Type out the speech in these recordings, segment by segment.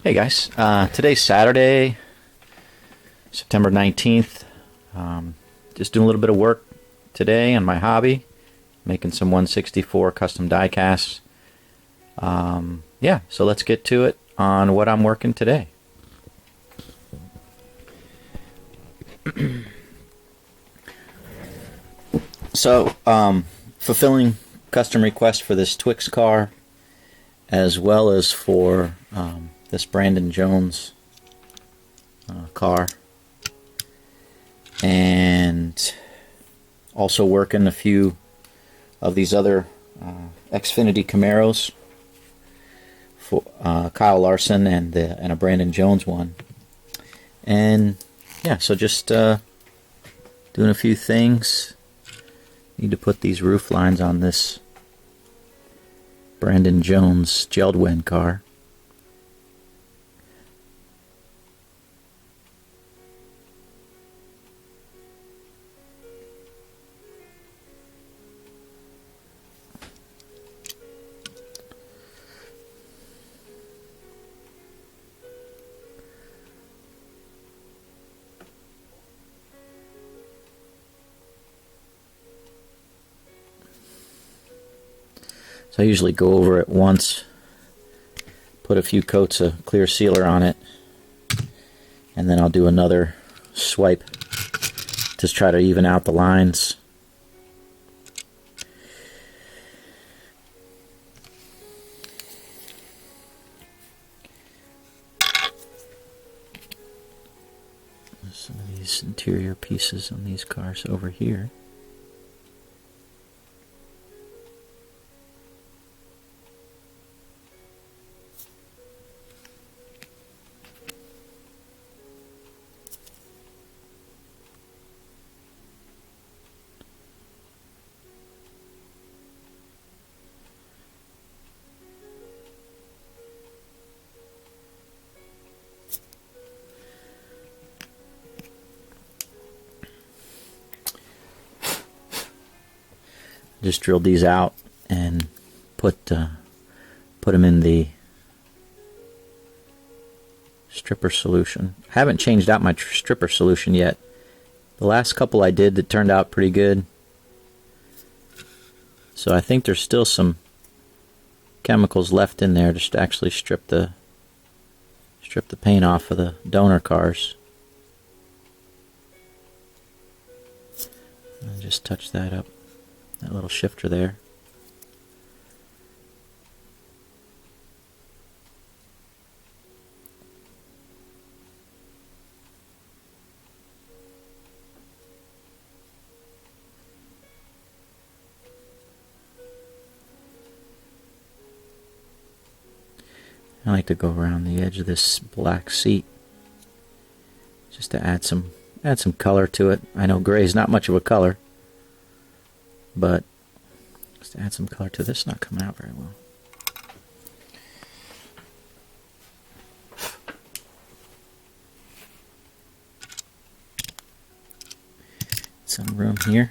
Hey guys, today's Saturday, September 19th. Just doing a little bit of work today on my hobby, making some 164 custom diecasts. Yeah, so let's get to it on what I'm working today. So, fulfilling custom requests for this Twix car, as well as for this Brandon Jones car, and also working a few of these other Xfinity Camaros for Kyle Larson and a Brandon Jones one. And yeah, so just doing a few things. Need to put these roof lines on this Brandon Jones Geldwin car. So I usually go over it once, put a few coats of clear sealer on it, and then I'll do another swipe to try to even out the lines. Some of these interior pieces on these cars over here. Just drilled these out and put them in the stripper solution. I haven't changed out my stripper solution yet. The last couple I did that turned out pretty good. So I think there's still some chemicals left in there just to actually strip the paint off of the donor cars. And just touch that up. That little shifter there. I like to go around the edge of this black seat just to add some color to it. I know gray is not much of a color, but just to add some color to this, not coming out very well. Some room here.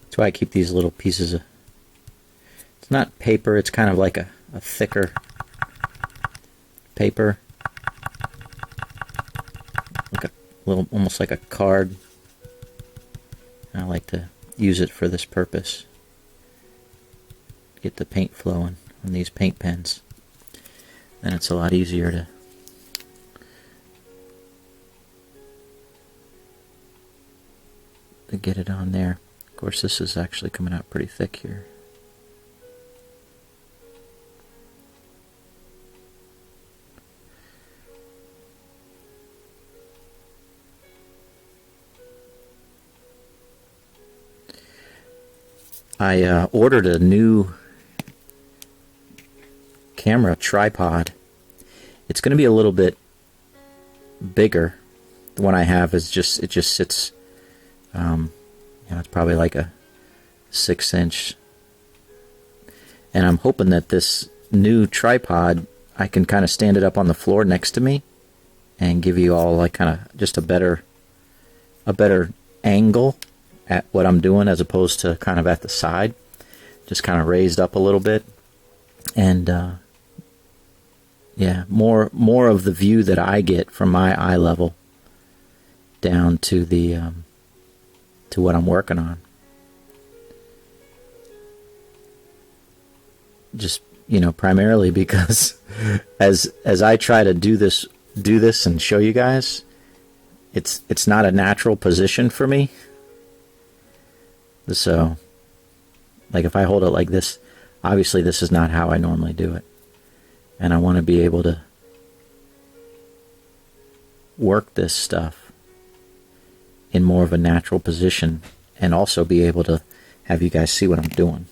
That's why I keep these little pieces of, it's not paper, it's kind of like a thicker paper, like a little, almost like a card. I like to use it for this purpose. Get the paint flowing on these paint pens. Then it's a lot easier to get it on there. Of course, this is actually coming out pretty thick here. I ordered a new camera tripod. It's going to be a little bit bigger. The one I have is just sits. It's probably like a 6-inch. And I'm hoping that this new tripod, I can kind of stand it up on the floor next to me and give you all like kind of just a better a better angle at what I'm doing as opposed to kind of at the side, just kind of raised up a little bit. And yeah, more of the view that I get from my eye level down to the to what I'm working on. Just, you know, primarily because as I try to do this and show you guys, it's not a natural position for me. So, like if I hold it like this, obviously this is not how I normally do it. And I want to be able to work this stuff in more of a natural position and also be able to have you guys see what I'm doing.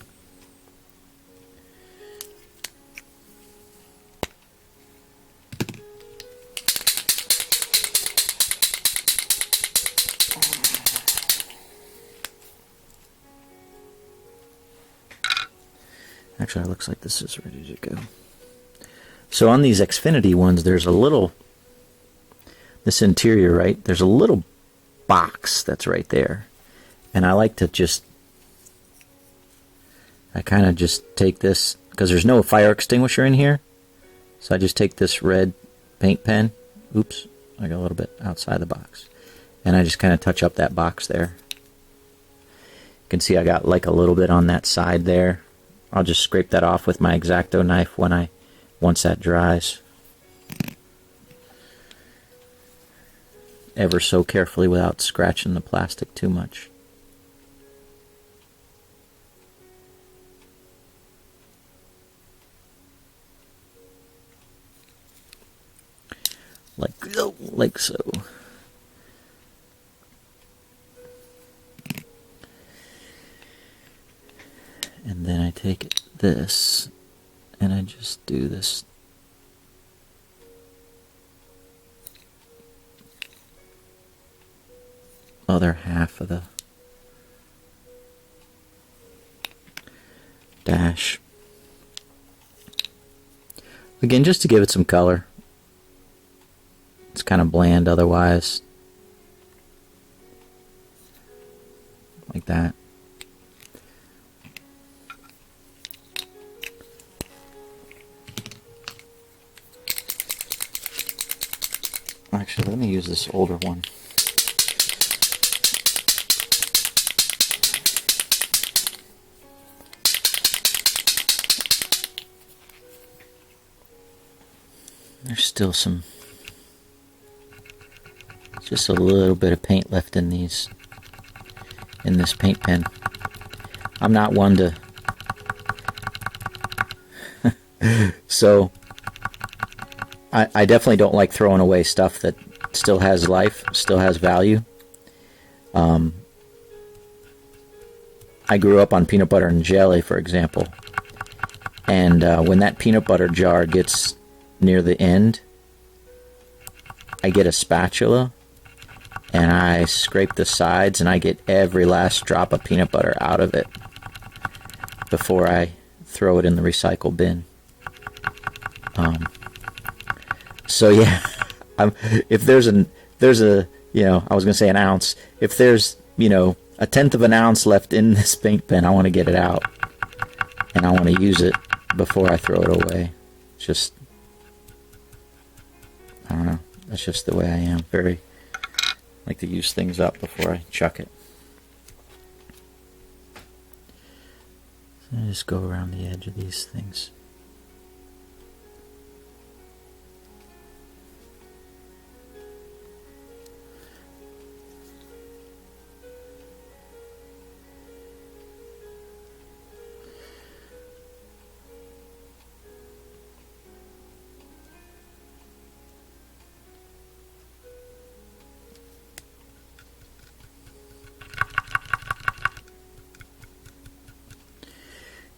Actually, it looks like this is ready to go. So on these Xfinity ones, there's a little, this interior, right? There's a little box that's right there. And I like to just, I kind of just take this, because there's no fire extinguisher in here. So I just take this red paint pen. Oops, I got a little bit outside the box. And I just kind of touch up that box there. You can see I got like a little bit on that side there. I'll just scrape that off with my X-Acto knife once that dries. Ever so carefully without scratching the plastic too much. Like so. And then I take this and I just do this other half of the dash. Again, just to give it some color. It's kind of bland otherwise. Like that. Actually, let me use this older one. There's still just a little bit of paint left in this paint pen. I'm not one to so I definitely don't like throwing away stuff that still has life, still has value. I grew up on peanut butter and jelly, for example. And when that peanut butter jar gets near the end, I get a spatula and I scrape the sides and I get every last drop of peanut butter out of it before I throw it in the recycle bin. So yeah, if there's a, I was gonna say an ounce. If there's, a tenth of an ounce left in this paint pen, I want to get it out, and I want to use it before I throw it away. Just, I don't know. That's just the way I am. Very like to use things up before I chuck it. So I just go around the edge of these things.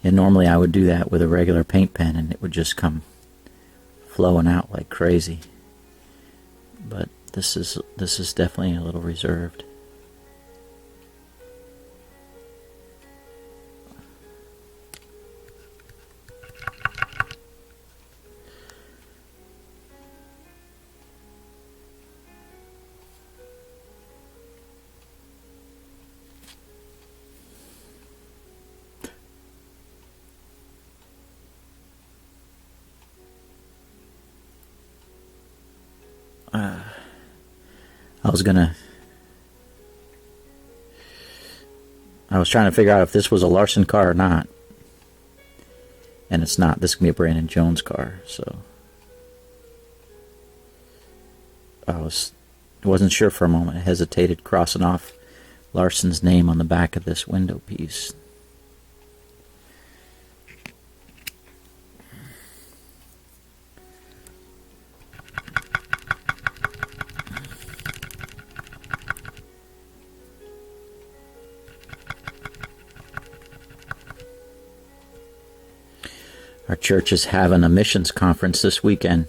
And normally I would do that with a regular paint pen and it would just come flowing out like crazy. But this is definitely a little reserved. I was trying to figure out if this was a Larson car or not. And it's not. This can be a Brandon Jones car, so I wasn't sure for a moment. I hesitated crossing off Larson's name on the back of this window piece. Our church is having a missions conference this weekend.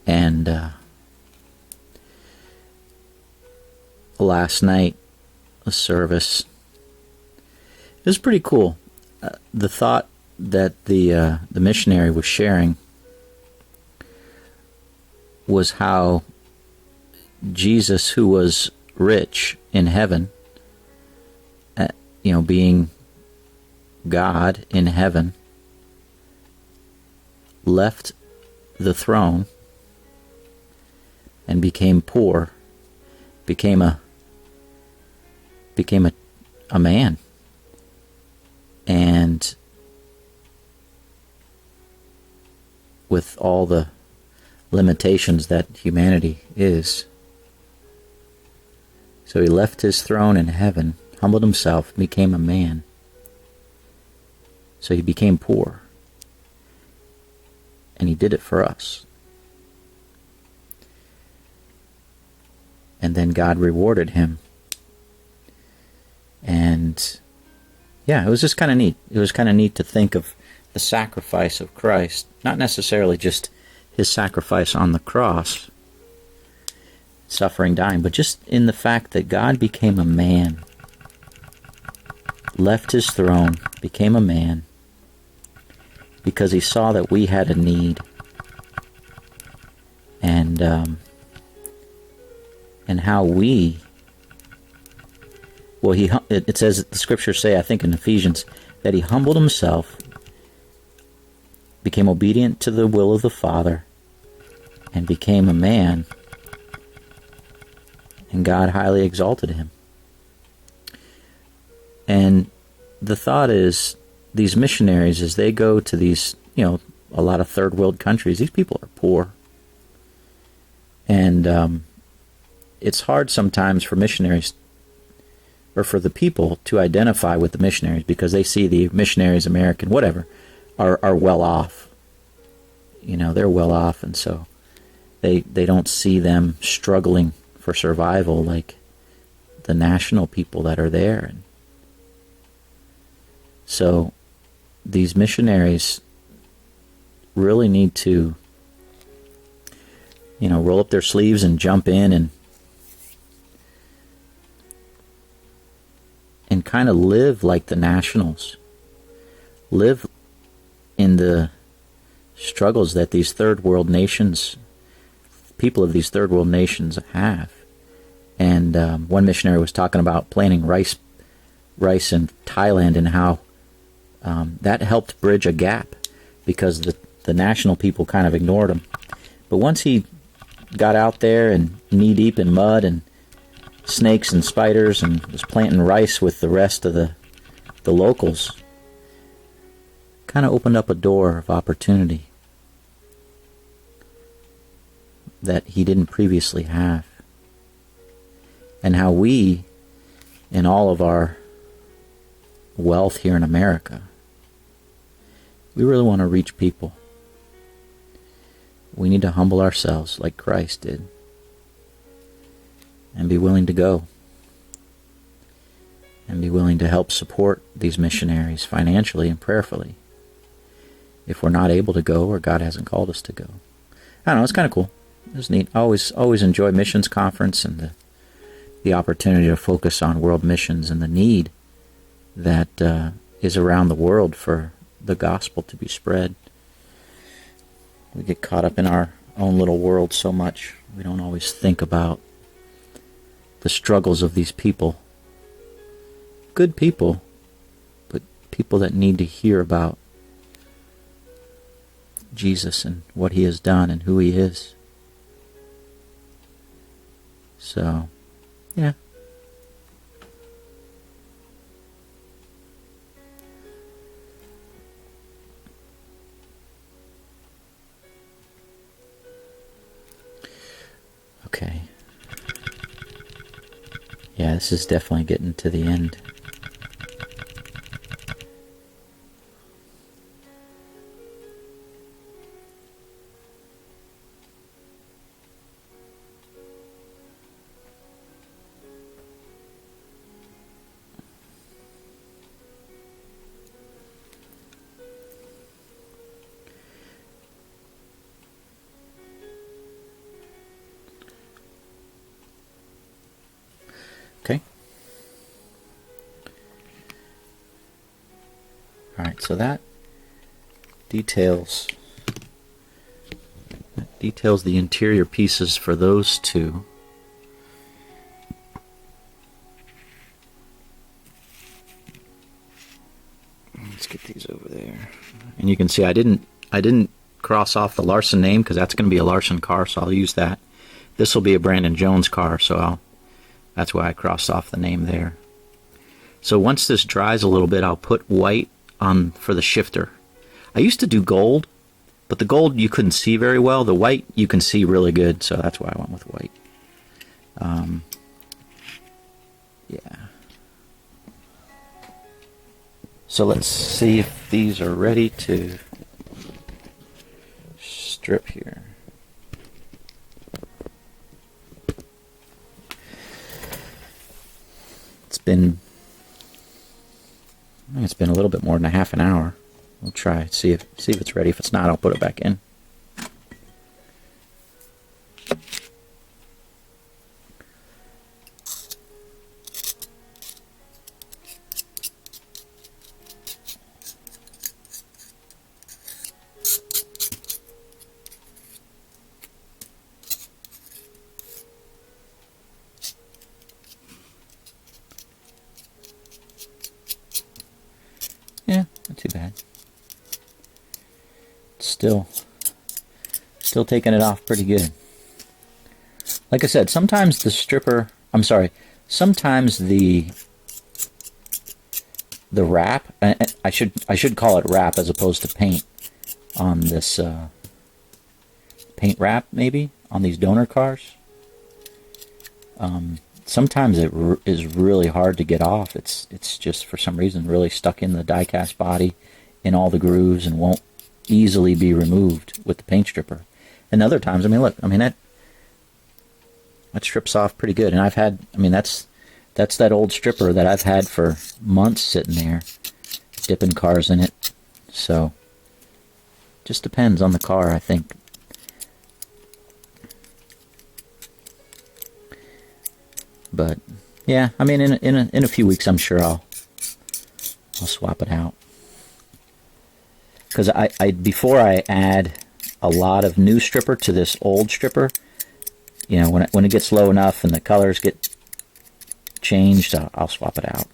And last night, a service, it was pretty cool. The thought that the missionary was sharing was how Jesus, who was rich in heaven, being God in heaven, left the throne and became poor, became a man, and with all the limitations that humanity is. So he left his throne in heaven, humbled himself, became a man. So he became poor. And he did it for us. And then God rewarded him. And yeah, it was just kind of neat. It was kind of neat to think of the sacrifice of Christ. Not necessarily just his sacrifice on the cross, suffering, dying, but just in the fact that God became a man, left his throne, became a man, because he saw that we had a need, and how we, well, it says, the scriptures say, I think in Ephesians, that he humbled himself, became obedient to the will of the Father, and became a man, and God highly exalted him. And the thought is, these missionaries, as they go to these, a lot of third world countries, these people are poor. And it's hard sometimes for missionaries, or for the people, to identify with the missionaries, because they see the missionaries, American, whatever, are well off. They're well off, and so they don't see them struggling for survival like the national people that are there. And so these missionaries really need to, roll up their sleeves and jump in and kind of live like the nationals. Live in the struggles that these third world nations, people of these third world nations have. And one missionary was talking about planting rice in Thailand, and how that helped bridge a gap, because the national people kind of ignored him. But once he got out there and knee deep in mud and snakes and spiders, and was planting rice with the rest of the locals, kind of opened up a door of opportunity that he didn't previously have. And how we, in all of our wealth here in America, we really want to reach people. We need to humble ourselves like Christ did, and be willing to go, and be willing to help support these missionaries financially and prayerfully if we're not able to go, or God hasn't called us to go. I don't know, it's kind of cool. It's neat. I always enjoy missions conference and the opportunity to focus on world missions and the need that is around the world for the gospel to be spread. We get caught up in our own little world so much. We don't always think about the struggles of these people. Good people, but people that need to hear about Jesus and what he has done and who he is. So, yeah. Okay. Yeah, this is definitely getting to the end. Okay. Alright, so that details the interior pieces for those two. Let's get these over there. And you can see I didn't cross off the Larson name because that's going to be a Larson car, so I'll use that. This will be a Brandon Jones car, so that's why I crossed off the name there. So once this dries a little bit, I'll put white on for the shifter. I used to do gold, but the gold you couldn't see very well. The white you can see really good, so that's why I went with white. Yeah. So let's see if these are ready to strip here. It's been a little bit more than a half an hour. We'll try see if it's ready. If it's not, I'll put it back in. Yeah, not too bad. Still taking it off pretty good. Like I said, sometimes the sometimes the wrap, I should call it wrap as opposed to paint on this paint wrap maybe on these donor cars. Sometimes it is really hard to get off. It's just for some reason really stuck in the die-cast body in all the grooves and won't easily be removed with the paint stripper. And other times, look, that strips off pretty good. And I've had, that's that old stripper that I've had for months sitting there, dipping cars in it. So, just depends on the car, I think. But yeah, in a few weeks, I'm sure I'll swap it out. Because I before I add a lot of new stripper to this old stripper, when it gets low enough and the colors get changed, I'll swap it out.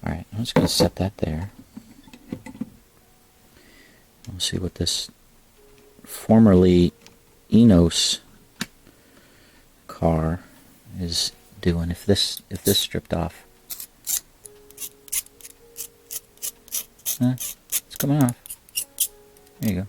Alright, I'm just going to set that there. We'll see what this formerly Enos car is doing if this stripped off. It's coming off. There you go.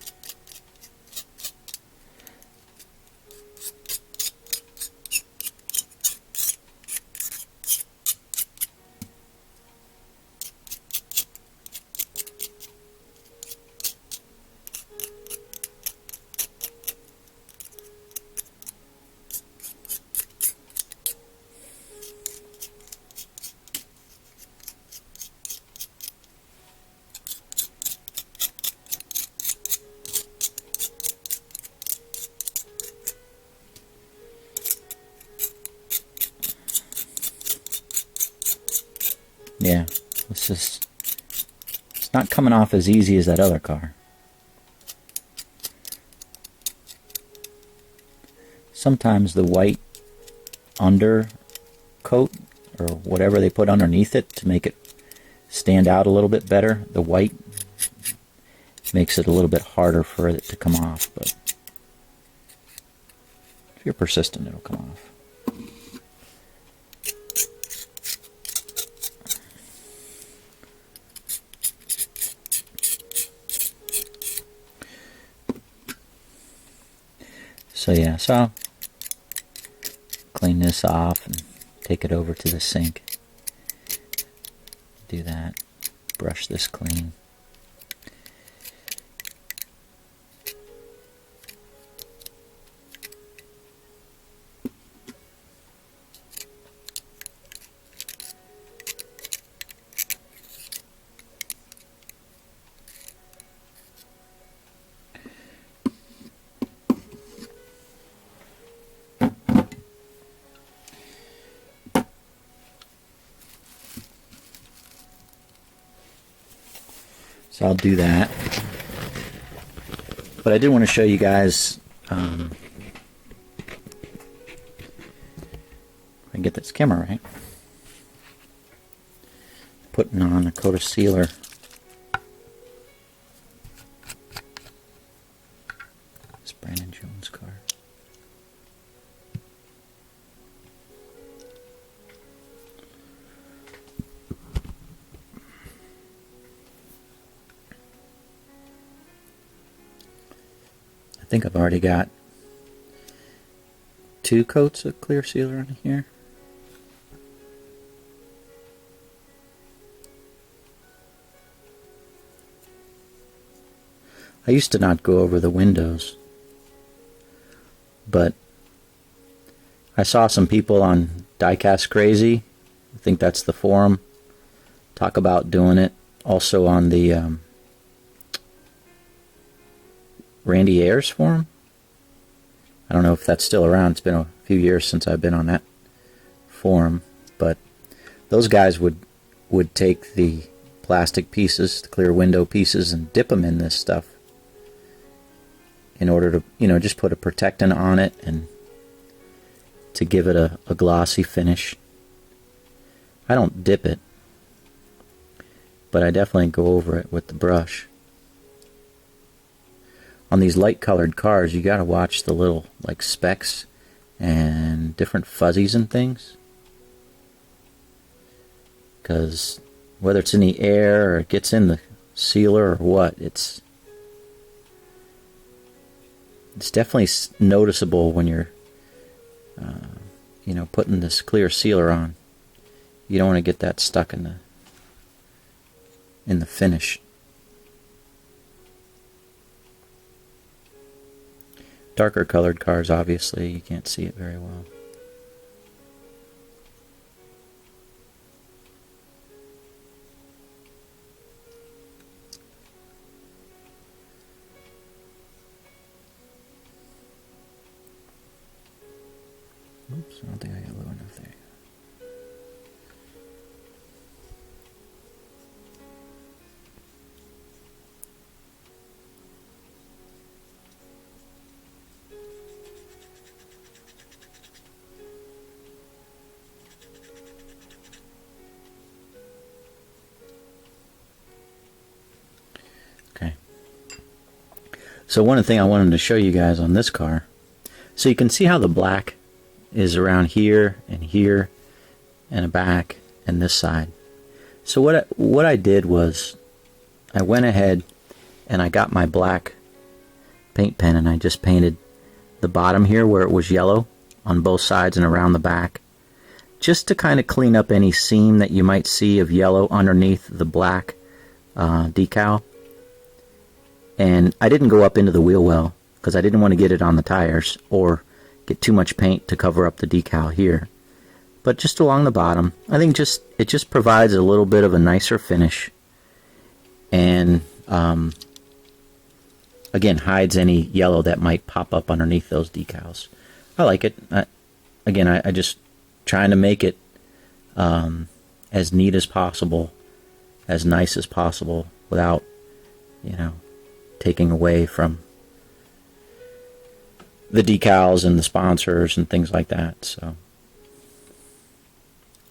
Yeah, it's not coming off as easy as that other car. Sometimes the white undercoat or whatever they put underneath it to make it stand out a little bit better, the white makes it a little bit harder for it to come off, but if you're persistent, it'll come off. So yeah, so I'll clean this off and take it over to the sink. Do that. Brush this clean. So I'll do that. But I did want to show you guys, if I can get this camera right, putting on a coat of sealer. It's Brandon Jones' car. I think I've already got 2 coats of clear sealer on here. I used to not go over the windows, but I saw some people on Diecast Crazy, I think that's the forum, talk about doing it. Also on the Randy Ayers forum. I don't know if that's still around. It's been a few years since I've been on that forum, but those guys would take the plastic pieces, the clear window pieces, and dip them in this stuff in order to, you know, just put a protectant on it and to give it a glossy finish. I don't dip it, but I definitely go over it with the brush. On these light colored cars, you gotta watch the little like specks and different fuzzies and things, because whether it's in the air or it gets in the sealer or what, it's definitely noticeable when you're you know, putting this clear sealer on. You don't want to get that stuck in the finish. Darker colored cars, obviously, you can't see it very well. Oops, I don't think I got low enough there. Okay. So one thing I wanted to show you guys on this car, so you can see how the black is around here and the back and this side. So what I did was I went ahead and I got my black paint pen and I just painted the bottom here where it was yellow on both sides and around the back, just to kind of clean up any seam that you might see of yellow underneath the black decal. And I didn't go up into the wheel well because I didn't want to get it on the tires or get too much paint to cover up the decal here, but just along the bottom. I think it just provides a little bit of a nicer finish, and again, hides any yellow that might pop up underneath those decals. I like it. I just trying to make it as neat as possible, as nice as possible, without, taking away from the decals and the sponsors and things like that. So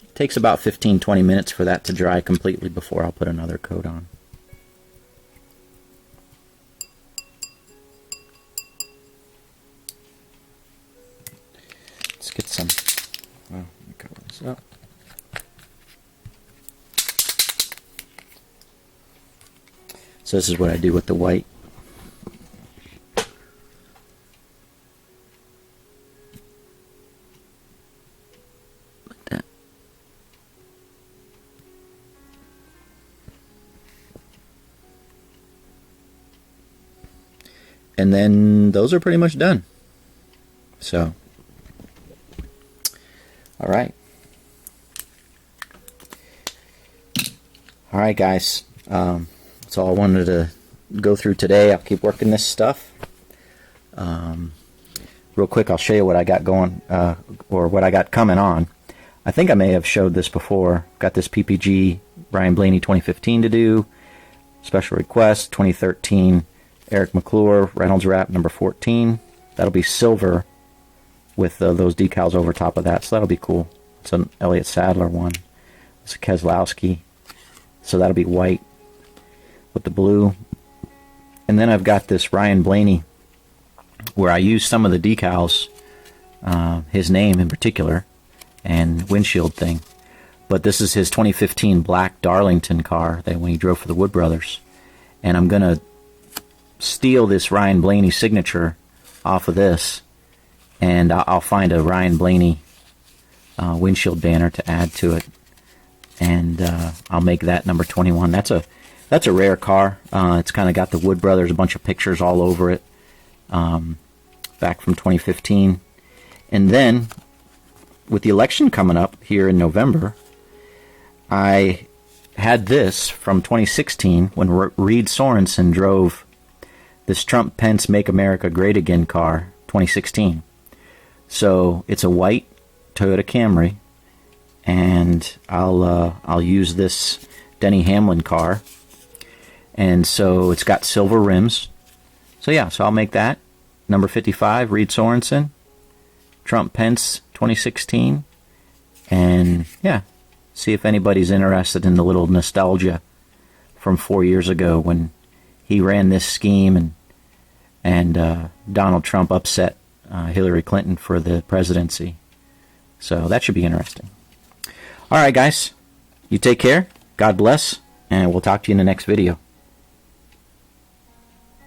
it takes about 15-20 minutes for that to dry completely before I'll put another coat on. Let's get some. Well, let me cover this up. So this is what I do with the white. Like that. And then those are pretty much done. So, all right. All right, guys. That's all I wanted to go through today. I'll keep working this stuff. Real quick, I'll show you what I got going, or what I got coming on. I think I may have showed this before. Got this PPG Ryan Blaney 2015 to do. Special request 2013 Eric McClure Reynolds wrap number 14. That'll be silver with those decals over top of that, so that'll be cool. It's an Elliott Sadler one. It's a Keselowski, so that'll be white with the blue. And then I've got this Ryan Blaney where I use some of the decals, his name in particular, and windshield thing. But this is his 2015 black Darlington car that when he drove for the Wood Brothers. And I'm going to steal this Ryan Blaney signature off of this, and I'll find a Ryan Blaney windshield banner to add to it. And I'll make that number 21. That's a rare car. It's kind of got the Wood Brothers, a bunch of pictures all over it, back from 2015. And then, with the election coming up here in November, I had this from 2016 when Reed Sorensen drove this Trump-Pence Make America Great Again car, 2016. So it's a white Toyota Camry, and I'll use this Denny Hamlin car. And so it's got silver rims. So yeah, so I'll make that. Number 55, Reed Sorensen. Trump-Pence 2016. And yeah, see if anybody's interested in the little nostalgia from 4 years ago when he ran this scheme and Donald Trump upset Hillary Clinton for the presidency. So that should be interesting. All right, guys. You take care. God bless. And we'll talk to you in the next video.